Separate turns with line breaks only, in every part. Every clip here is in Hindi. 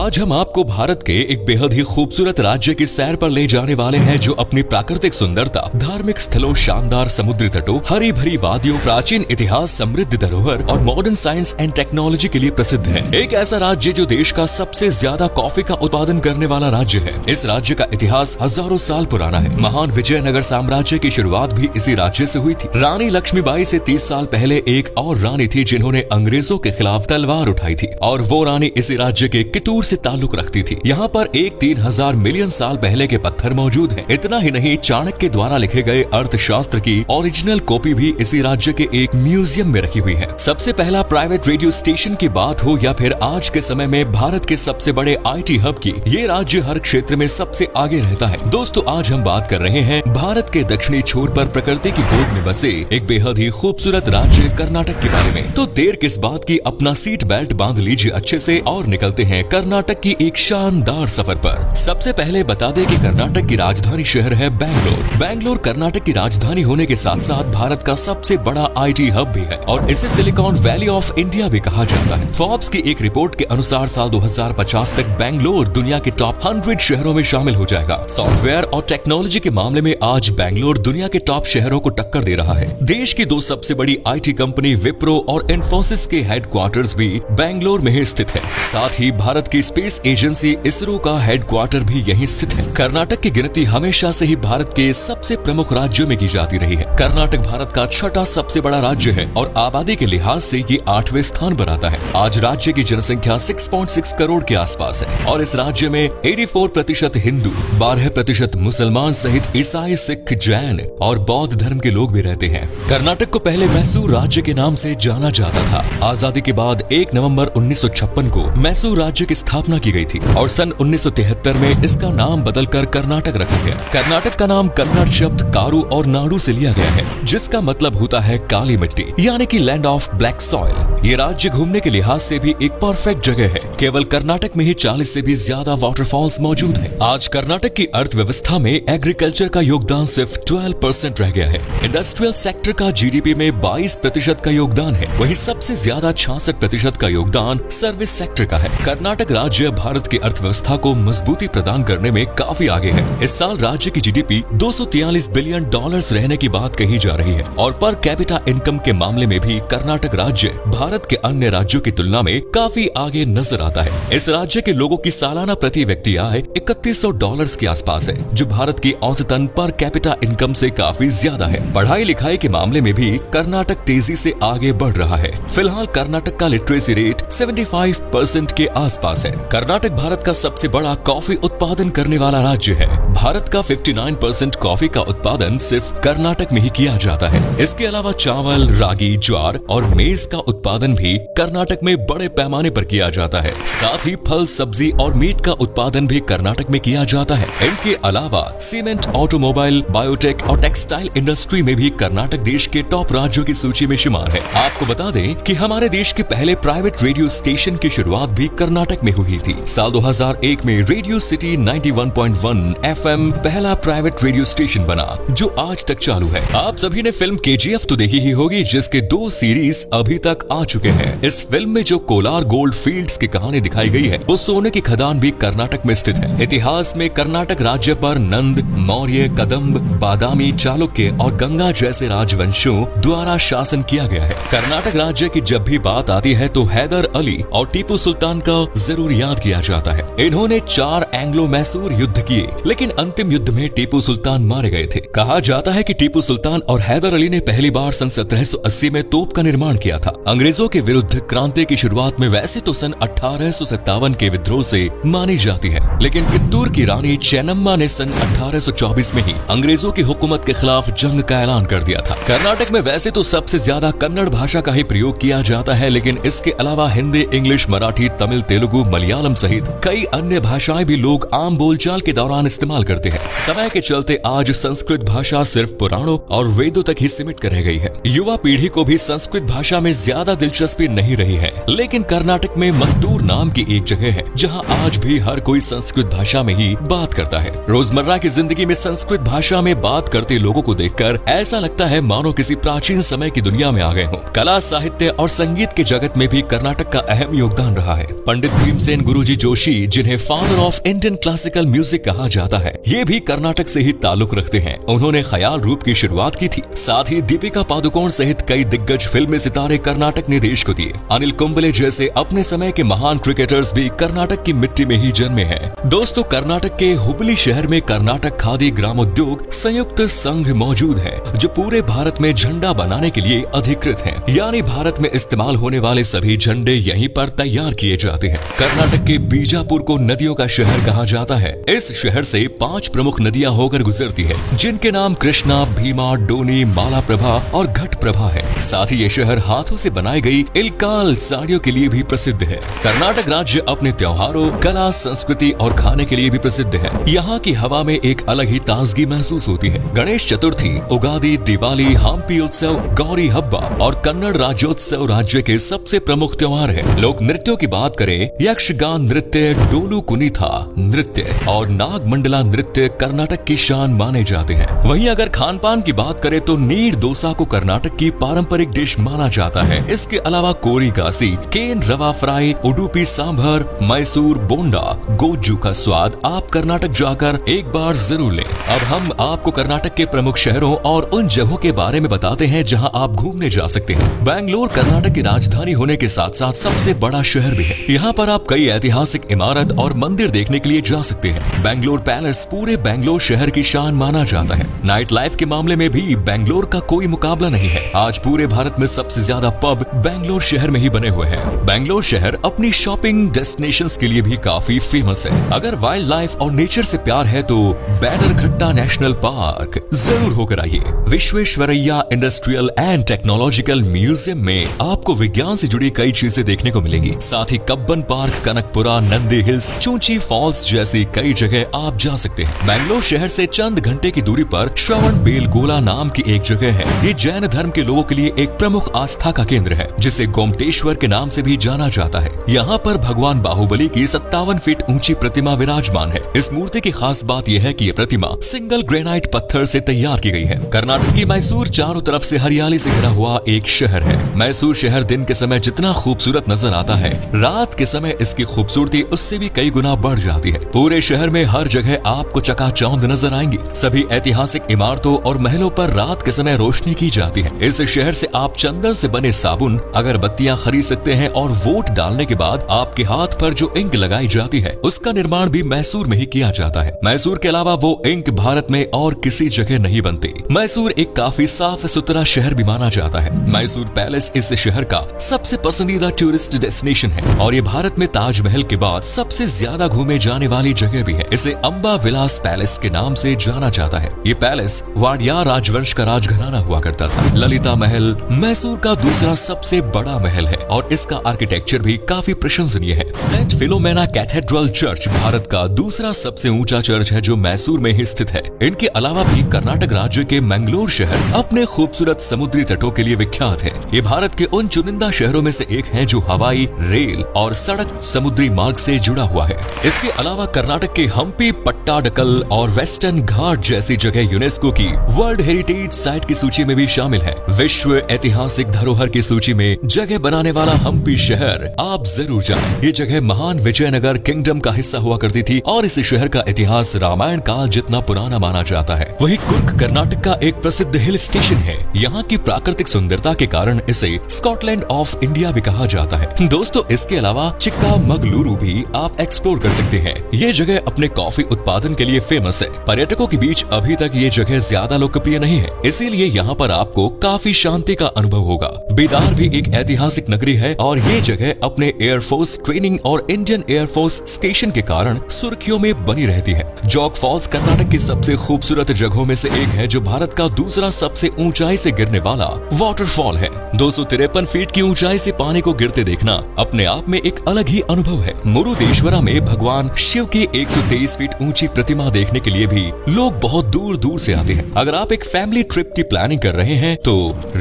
आज हम आपको भारत के एक बेहद ही खूबसूरत राज्य की सैर पर ले जाने वाले हैं जो अपनी प्राकृतिक सुंदरता, धार्मिक स्थलों, शानदार समुद्री तटों, हरी भरी वादियों, प्राचीन इतिहास, समृद्ध धरोहर और मॉडर्न साइंस एंड टेक्नोलॉजी के लिए प्रसिद्ध है। एक ऐसा राज्य जो देश का सबसे ज्यादा कॉफी का उत्पादन करने वाला राज्य है। इस राज्य का इतिहास हजारों साल पुराना है। महान विजयनगर साम्राज्य की शुरुआत भी इसी राज्य से हुई थी। रानी लक्ष्मीबाई से 30 साल पहले एक और रानी थी जिन्होंने अंग्रेजों के खिलाफ तलवार उठाई थी और वो रानी इसी राज्य के कितूर से ताल्लुक रखती थी। यहाँ पर एक 3000 मिलियन साल पहले के पत्थर मौजूद हैं। इतना ही नहीं, चाणक्य द्वारा लिखे गए अर्थशास्त्र की ओरिजिनल कॉपी भी इसी राज्य के एक म्यूजियम में रखी हुई है। सबसे पहला प्राइवेट रेडियो स्टेशन की बात हो या फिर आज के समय में भारत के सबसे बड़े IT हब की, ये राज्य हर क्षेत्र में सबसे आगे रहता है। दोस्तों, आज हम बात कर रहे हैं भारत के दक्षिणी छोर पर प्रकृति की गोद में बसे एक बेहद ही खूबसूरत राज्य कर्नाटक के बारे में। तो देर किस बात की, अपना सीट बेल्ट बांध लीजिए अच्छे से और निकलते हैं कर्नाटक की एक शानदार सफर पर। सबसे पहले बता दें कि कर्नाटक की राजधानी शहर है बैंगलोर। बैंगलोर कर्नाटक की राजधानी होने के साथ साथ भारत का सबसे बड़ा IT हब भी है और इसे सिलिकॉन वैली ऑफ इंडिया भी कहा जाता है। फोर्ब्स की एक रिपोर्ट के अनुसार साल 2050 तक बैंगलोर दुनिया के टॉप 100 शहरों में शामिल हो जाएगा। सॉफ्टवेयर और टेक्नोलॉजी के मामले में आज बैंगलोर दुनिया के टॉप शहरों को टक्कर दे रहा है। देश की 2 सबसे बड़ी IT कंपनी विप्रो और इन्फोसिस के हेडक्वार्टर्स भी बैंगलोर में ही स्थित है। साथ ही भारत की स्पेस एजेंसी इसरो का हेडक्वार्टर भी यहीं स्थित है। कर्नाटक की गिनती हमेशा से ही भारत के सबसे प्रमुख राज्यों में की जाती रही है। कर्नाटक भारत का 6वां सबसे बड़ा राज्य है और आबादी के लिहाज से ये 8वें स्थान पर आता है। आज राज्य की जनसंख्या 6.6 करोड़ के आसपास है और इस राज्य में 84% हिंदू, 12% मुसलमान सहित ईसाई, सिख, जैन और बौद्ध धर्म के लोग भी रहते हैं। कर्नाटक को पहले मैसूर राज्य के नाम से जाना जाता था। आजादी के बाद 1 नवंबर 1956 को मैसूर राज्य की स्थापना की गई थी और सन 1973 में इसका नाम बदलकर कर्नाटक रखा गया। कर्नाटक का नाम कन्नड़ शब्द कारू और नाडू से लिया गया है जिसका मतलब होता है काली मिट्टी, यानी कि लैंड ऑफ ब्लैक सॉइल। ये राज्य घूमने के लिहाज से भी एक परफेक्ट जगह है। केवल कर्नाटक में ही 40 से भी ज्यादा वाटरफॉल्स मौजूद हैं। आज कर्नाटक की अर्थव्यवस्था में एग्रीकल्चर का योगदान सिर्फ 12% रह गया है। इंडस्ट्रियल सेक्टर का GDP में 22% का योगदान है। वहीं सबसे ज्यादा 66% का योगदान सर्विस सेक्टर का है। कर्नाटक राज्य भारत की अर्थव्यवस्था को मजबूती प्रदान करने में काफी आगे है। इस साल राज्य की GDP $243 बिलियन रहने की बात कही जा रही है और पर कैपिटा इनकम के मामले में भी कर्नाटक राज्य भारत के अन्य राज्यों की तुलना में काफी आगे नजर आता है। इस राज्य के लोगों की सालाना प्रति व्यक्ति आय $3100 के आसपास है जो भारत की औसतन पर कैपिटा इनकम से काफी ज्यादा है। पढ़ाई लिखाई के मामले में भी कर्नाटक तेजी से आगे बढ़ रहा है। फिलहाल कर्नाटक का लिटरेसी रेट 75% के आसपास है। कर्नाटक भारत का सबसे बड़ा कॉफी उत्पादन करने वाला राज्य है। भारत का 59% कॉफी का उत्पादन सिर्फ कर्नाटक में ही किया जाता है। इसके अलावा चावल, रागी, ज्वार और मेज का उत्पादन भी कर्नाटक में बड़े पैमाने पर किया जाता है। साथ ही फल, सब्जी और मीट का उत्पादन भी कर्नाटक में किया जाता है। इनके अलावा सीमेंट, ऑटोमोबाइल, बायोटेक और टेक्सटाइल इंडस्ट्री में भी कर्नाटक देश के टॉप राज्यों की सूची में शुमार है। आपको बता दें कि हमारे देश के पहले प्राइवेट रेडियो स्टेशन की शुरुआत भी कर्नाटक में हुई थी। साल 2001 में रेडियो सिटी 91.1 FM पहला प्राइवेट रेडियो स्टेशन बना जो आज तक चालू है। आप सभी ने फिल्म KGF तो देखी ही होगी जिसके 2 सीरीज अभी तक आ चुके हैं। इस फिल्म में जो कोलार गोल्ड फील्ड्स की कहानी दिखाई गई है वो सोने की खदान भी कर्नाटक में स्थित है। इतिहास में कर्नाटक राज्य पर नंद, मौर्य, कदम्ब, बादामी, चालुक्य और गंगा जैसे राजवंशों द्वारा शासन किया गया है। कर्नाटक राज्य की जब भी बात आती है तो हैदर अली और टीपू सुल्तान का जरूर याद किया जाता है। इन्होंने 4 एंग्लो मैसूर युद्ध किए लेकिन अंतिम युद्ध में टीपू सुल्तान मारे गए थे। कहा जाता है कि टीपू सुल्तान और हैदर अली ने पहली बार सन 1780 में तोप का निर्माण किया था। अंग्रेजों के विरुद्ध क्रांति की शुरुआत में वैसे तो सन 1857 के विद्रोह से मानी जाती है, लेकिन कित्तूर की रानी चेन्नम्मा ने सन 1824 में ही अंग्रेजों की हुकूमत के खिलाफ जंग का ऐलान कर दिया था। कर्नाटक में वैसे तो सबसे ज्यादा कन्नड़ भाषा का ही प्रयोग किया जाता है, लेकिन इसके अलावा हिंदी, इंग्लिश, मराठी, तमिल, तेलुगु, मलयालम सहित कई अन्य भाषाएं भी लोग आम बोलचाल के दौरान इस्तेमाल इस्तेमाल करते हैं। समय के चलते आज संस्कृत भाषा सिर्फ पुराणों और वेदों तक ही सिमट कर रह गई है। युवा पीढ़ी को भी संस्कृत भाषा में ज्यादा दिलचस्पी नहीं रही है, लेकिन कर्नाटक में मत्तूर नाम की एक जगह है जहां आज भी हर कोई संस्कृत भाषा में ही बात करता है। रोजमर्रा की जिंदगी में संस्कृत भाषा में बात करते लोगों को देखकर ऐसा लगता है मानो किसी प्राचीन समय की दुनिया में आ गए हों। कला, साहित्य और संगीत के जगत में भी कर्नाटक का अहम योगदान रहा है। पंडित भीमसेन गुरुजी जोशी, जिन्हें father of Indian classical music कहा जाता है, ये भी कर्नाटक से ही ताल्लुक रखते हैं। उन्होंने ख्याल रूप की शुरुआत की थी। साथ ही दीपिका पादुकोण सहित कई दिग्गज फिल्मी सितारे कर्नाटक ने देश को दिए। अनिल कुंबले जैसे अपने समय के महान क्रिकेटर्स भी कर्नाटक की मिट्टी में ही जन्मे हैं। दोस्तों, कर्नाटक के हुबली शहर में कर्नाटक खादी ग्रामोद्योग संयुक्त संघ मौजूद है, जो पूरे भारत में झंडा बनाने के लिए अधिकृत है। यानी भारत में इस्तेमाल होने वाले सभी झंडे यहीं पर तैयार किए जाते हैं। कर्नाटक के बीजापुर को नदियों का शहर कहा जाता है। इस शहर से 5 प्रमुख नदियां होकर गुजरती है, जिनके नाम कृष्णा, भीमा, डोनी, मालाप्रभा और घटप्रभा है। साथ ही ये शहर हाथों से बनाई गई इलकाल साड़ियों के लिए भी प्रसिद्ध है। कर्नाटक राज्य अपने त्योहारों, कला, संस्कृति और खाने के लिए भी प्रसिद्ध है। यहाँ की हवा में एक अलग ही ताजगी महसूस होती है। गणेश चतुर्थी, उगादी, दिवाली, हम्पी उत्सव, गौरी हब्बा और कन्नड़ राज्योत्सव राज्य के सबसे प्रमुख त्योहार है। लोक नृत्यों की बात करें, यक्षगान नृत्य, डोलू कुनीथा नृत्य और नागमंडला नृत्य कर्नाटक की शान माने जाते हैं। वहीं अगर खान पान की बात करें तो नीर डोसा को कर्नाटक की पारंपरिक डिश माना जाता है। इसके अलावा कोरी गासी, केन रवा फ्राई, उडुपी सांभर, मैसूर बोंडा, गोजू का स्वाद आप कर्नाटक जाकर एक बार जरूर लें। अब हम आपको कर्नाटक के प्रमुख शहरों और उन जगहों के बारे में बताते हैं जहां आप घूमने जा सकते हैं। बैंगलोर कर्नाटक की राजधानी होने के साथ साथ सबसे बड़ा शहर भी है। यहाँ पर आप कई ऐतिहासिक इमारत और मंदिर देखने के लिए जा सकते हैं। बैंगलोर पैलेस पूरे बैंगलोर शहर की शान माना जाता है। नाइट लाइफ के मामले में भी बैंगलोर का कोई मुकाबला नहीं है। आज पूरे भारत में सबसे ज्यादा पब बैंगलोर शहर में ही बने हुए हैं। बैंगलोर शहर अपनी शॉपिंग डेस्टिनेशंस के लिए भी काफी फेमस है। अगर वाइल्ड लाइफ और नेचर से प्यार है तो बैनरघट्टा नेशनल पार्क जरूर होकर आइए। Visvesvaraya industrial and technological museum में आपको विज्ञान से जुड़ी कई चीजें देखने को मिलेंगी। साथ ही Cubbon park, Kanakapura, Nandi hills, Chunchi falls जैसी कई जगह आप जा सकते हैं। बैंगलोर शहर से चंद घंटे की दूरी पर श्रवण बेलगोला नाम की एक जगह है। ये जैन धर्म के लोगों के लिए एक प्रमुख आस्था का केंद्र है, जिसे गोमटेश्वर के नाम से भी जाना जाता है। यहाँ पर भगवान बाहुबली की 57 फीट ऊंची प्रतिमा विराजमान है। इस मूर्ति की खास बात यह है कि यह प्रतिमा सिंगल ग्रेनाइट पत्थर से तैयार की गई है। कर्नाटक की मैसूर चारों तरफ से हरियाली से घिरा हुआ एक शहर है। मैसूर शहर दिन के समय जितना खूबसूरत नजर आता है, रात के समय इसकी खूबसूरती उससे भी कई गुना बढ़ जाती है। पूरे शहर में हर जगह आपको चकाचौंध नजर आएंगी। सभी ऐतिहासिक इमारतों और महलों पर रात के समय रोशनी की जाती है। इस शहर से आप चंदन से बने साबुन, अगरबत्तियां खरीद सकते हैं और वोट डालने के बाद आपके हाथ पर जो इंक लगाई जाती है, उसका निर्माण भी मैसूर में ही किया जाता है। मैसूर के अलावा वो इंक भारत में और किसी जगह नहीं बनती। मैसूर एक काफी साफ सुथरा शहर भी माना जाता है। मैसूर पैलेस इस शहर का सबसे पसंदीदा टूरिस्ट डेस्टिनेशन है और ये भारत में ताजमहल के बाद सबसे ज्यादा घूमे जाने वाली जगह भी है। इसे अंबा विलास पैलेस के नाम से जाना जाता है। ये पैलेस वाडियार राजवंश का राजघराना हुआ करता था। ललिता महल मैसूर का दूसरा सबसे बड़ा महल है और इसका आर्किटेक्चर भी काफी प्रशंसनीय है। Saint Philomena cathedral church Bharat का दूसरा सबसे ऊंचा चर्च है, जो मैसूर में ही स्थित है। इनके अलावा भी कर्नाटक राज्य के मैंगलोर शहर अपने खूबसूरत समुद्री तटों के लिए विख्यात है। ये भारत के उन चुनिंदा शहरों में से एक है जो हवाई, रेल और सड़क समुद्री मार्ग से जुड़ा हुआ है। इसके अलावा कर्नाटक के हम्पी, पट्टाडकल और वेस्टर्न घाट जैसी जगह यूनेस्को की वर्ल्ड हेरिटेज साइट की सूची में भी शामिल है। विश्व ऐतिहासिक धरोहर की सूची में जगह बनाने वाला हम्पी शहर आप जरूर जाएं। ये जगह महान विजयनगर किंगडम का हिस्सा हुआ करती थी और इस शहर का इतिहास रामायण काल जितना पुराना माना जाता है। वहीं कुर्ग कर्नाटक का एक प्रसिद्ध हिल स्टेशन है। यहाँ की प्राकृतिक सुंदरता के कारण इसे स्कॉटलैंड ऑफ इंडिया भी कहा जाता है। दोस्तों, इसके अलावा चिक्कामगलुरु भी आप एक्सप्लोर कर सकते हैं। ये जगह अपने कॉफी उत्पादन के लिए फेमस है। पर्यटकों के बीच अभी तक ये जगह ज्यादा लोकप्रिय नहीं है, इसीलिए यहाँ पर आपको काफी शांति का अनुभव होगा। बीदार भी एक ऐतिहासिक नगरी है और ये जगह अपने एयरफोर्स ट्रेनिंग और इंडियन एयरफोर्स स्टेशन के कारण सुर्खियों में बनी रहती है। जॉग फॉल्स कर्नाटक की सबसे खूबसूरत जगहों में से एक है, जो भारत का दूसरा सबसे ऊंचाई से गिरने वाला वाटरफॉल है। 253 फीट की ऊंचाई से पानी को गिरते देखना अपने आप में एक अलग ही अनुभव है। मुरुदेश्वरा में भगवान शिव की 123 फीट ऊंची प्रतिमा देखने के लिए भी लोग बहुत दूर दूर से आते हैं। अगर आप एक फैमिली ट्रिप की प्लानिंग कर रहे हैं तो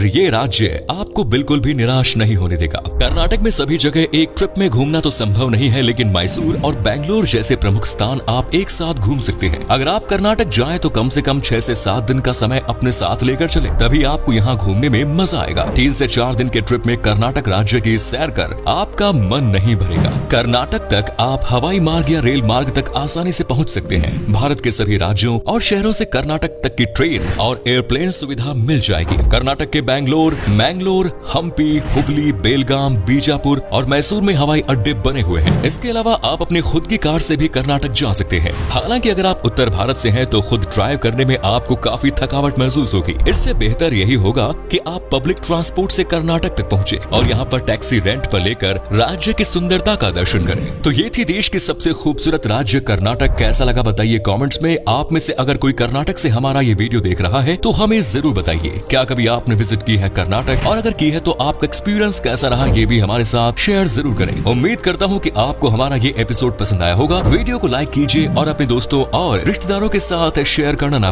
ये राज्य आपको बिल्कुल भी निराश नहीं होने देगा। कर्नाटक में सभी जगह एक ट्रिप में घूमना तो संभव नहीं है, लेकिन मैसूर और बेंगलोर जैसे प्रमुख स्थान आप एक साथ घूम सकते हैं। अगर आप कर्नाटक जाएं तो कम से कम 6 से 7 दिन का समय अपने साथ लेकर चले, तभी आपको यहाँ घूमने में मजा आएगा। 3 से 4 दिन के ट्रिप में कर्नाटक राज्य की सैर कर आपका मन नहीं भरेगा। कर्नाटक तक आप हवाई मार्ग या रेल मार्ग तक आसानी से पहुँच सकते हैं। भारत के सभी राज्यों और शहरों से कर्नाटक तक की ट्रेन और एयरप्लेन सुविधा मिल जाएगी। कर्नाटक के बैंगलोर, मैंगलोर, हम्पी, हुगली, बेलगाम, बीजापुर और मैसूर में हवाई अड्डे बने हुए हैं। इसके अलावा आप अपनी खुद की कार से भी कर्नाटक जा सकते हैं। हालांकि अगर आप उत्तर भारत से हैं तो खुद ड्राइव करने में आपको काफी थकावट महसूस होगी। इससे बेहतर यही होगा कि आप पब्लिक ट्रांसपोर्ट से कर्नाटक तक पहुंचे और यहाँ पर टैक्सी रेंट पर लेकर राज्य की सुंदरता का दर्शन करें। तो ये थी देश की सबसे खूबसूरत राज्य कर्नाटक। कैसा लगा बताइए कमेंट्स में। आप में से अगर कोई कर्नाटक से हमारा ये वीडियो देख रहा है तो हमें जरूर बताइए, क्या कभी आपने विजिट की है कर्नाटक, और अगर की है तो आपका एक्सपीरियंस कैसा रहा ये भी हमारे साथ शेयर जरूर करें। उम्मीद करता हूँ कि आपको हमारा ये एपिसोड पसंद आया होगा। वीडियो को लाइक कीजिए और अपने दोस्तों और रिश्तेदारों के साथ शेयर करना ना